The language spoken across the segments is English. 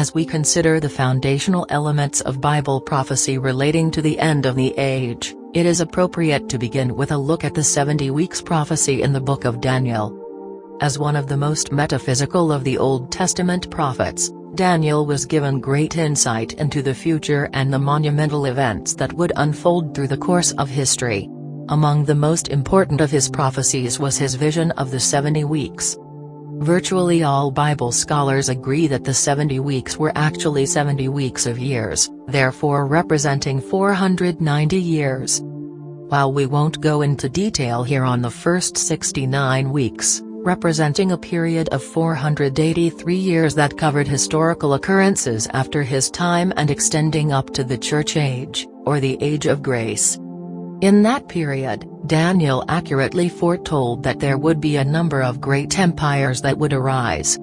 As we consider the foundational elements of Bible prophecy relating to the end of the age, it is appropriate to begin with a look at the 70 weeks prophecy in the book of Daniel. As one of the most metaphysical of the Old Testament prophets, Daniel was given great insight into the future and the monumental events that would unfold through the course of history. Among the most important of his prophecies was his vision of the 70 weeks. Virtually all Bible scholars agree that the 70 weeks were actually 70 weeks of years, therefore representing 490 years. While we won't go into detail here on the first 69 weeks, representing a period of 483 years that covered historical occurrences after his time and extending up to the Church Age, or the Age of Grace. In that period, Daniel accurately foretold that there would be a number of great empires that would arise.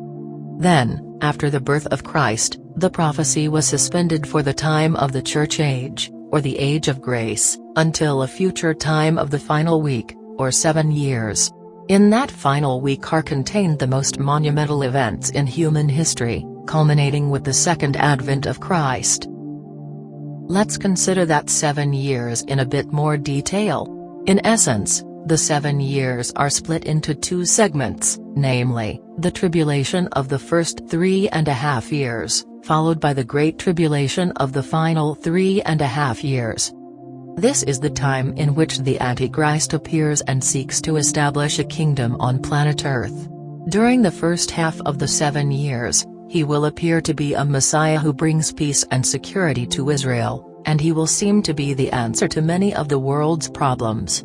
Then, after the birth of Christ, the prophecy was suspended for the time of the Church Age, or the Age of Grace, until a future time of the final week, or 7 years. In that final week are contained the most monumental events in human history, culminating with the second advent of Christ. Let's consider that 7 years in a bit more detail. In essence, the 7 years are split into 2 segments, namely, the tribulation of the first 3.5 years, followed by the Great Tribulation of the final 3.5 years. This is the time in which the Antichrist appears and seeks to establish a kingdom on planet Earth. During the first half of the 7 years, he will appear to be a Messiah who brings peace and security to Israel, and he will seem to be the answer to many of the world's problems.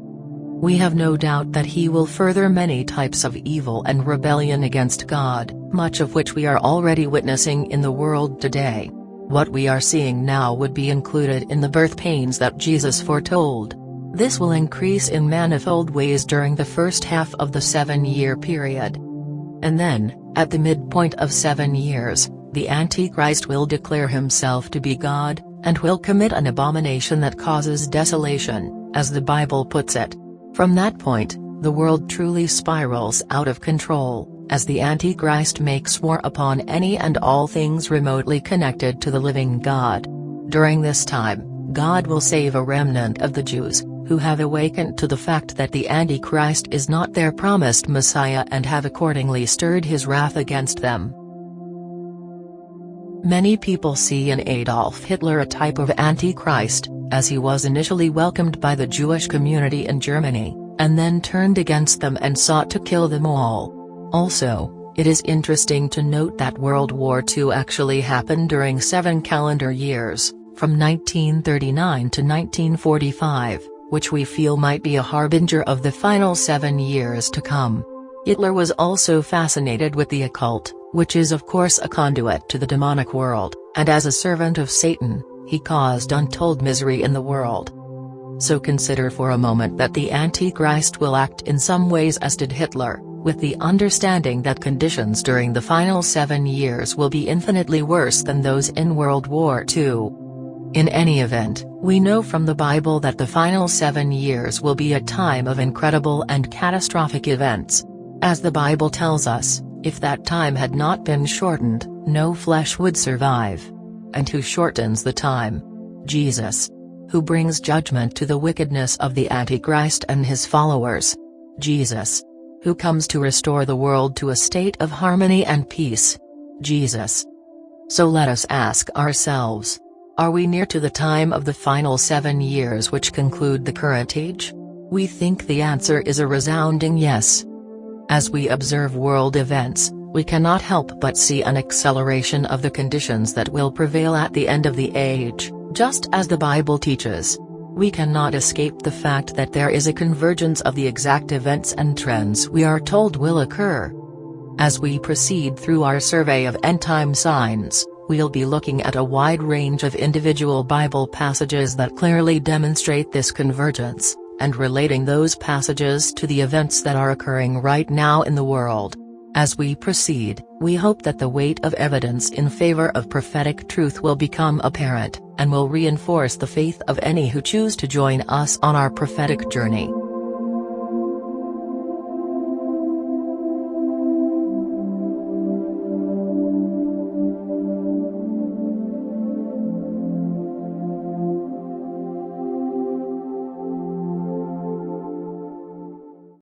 We have no doubt that he will further many types of evil and rebellion against God, much of which we are already witnessing in the world today. What we are seeing now would be included in the birth pains that Jesus foretold. This will increase in manifold ways during the first half of the 7-year period. And then, at the midpoint of 7 years, the Antichrist will declare himself to be God, and will commit an abomination that causes desolation, as the Bible puts it. From that point, the world truly spirals out of control, as the Antichrist makes war upon any and all things remotely connected to the living God. During this time, God will save a remnant of the Jews, who have awakened to the fact that the Antichrist is not their promised Messiah and have accordingly stirred his wrath against them. Many people see in Adolf Hitler a type of Antichrist, as he was initially welcomed by the Jewish community in Germany, and then turned against them and sought to kill them all. Also, it is interesting to note that World War II actually happened during 7 calendar years, from 1939 to 1945, which we feel might be a harbinger of the final 7 years to come. Hitler was also fascinated with the occult, which is of course a conduit to the demonic world, and as a servant of Satan, he caused untold misery in the world. So consider for a moment that the Antichrist will act in some ways as did Hitler, with the understanding that conditions during the final 7 years will be infinitely worse than those in World War II. In any event, we know from the Bible that the final 7 years will be a time of incredible and catastrophic events. As the Bible tells us, if that time had not been shortened, no flesh would survive. And who shortens the time? Jesus. Who brings judgment to the wickedness of the Antichrist and his followers? Jesus. Who comes to restore the world to a state of harmony and peace? Jesus. So let us ask ourselves, are we near to the time of the final 7 years which conclude the current age? We think the answer is a resounding yes. As we observe world events, we cannot help but see an acceleration of the conditions that will prevail at the end of the age, just as the Bible teaches. We cannot escape the fact that there is a convergence of the exact events and trends we are told will occur. As we proceed through our survey of end-time signs, we'll be looking at a wide range of individual Bible passages that clearly demonstrate this convergence, and relating those passages to the events that are occurring right now in the world. As we proceed, we hope that the weight of evidence in favor of prophetic truth will become apparent, and will reinforce the faith of any who choose to join us on our prophetic journey.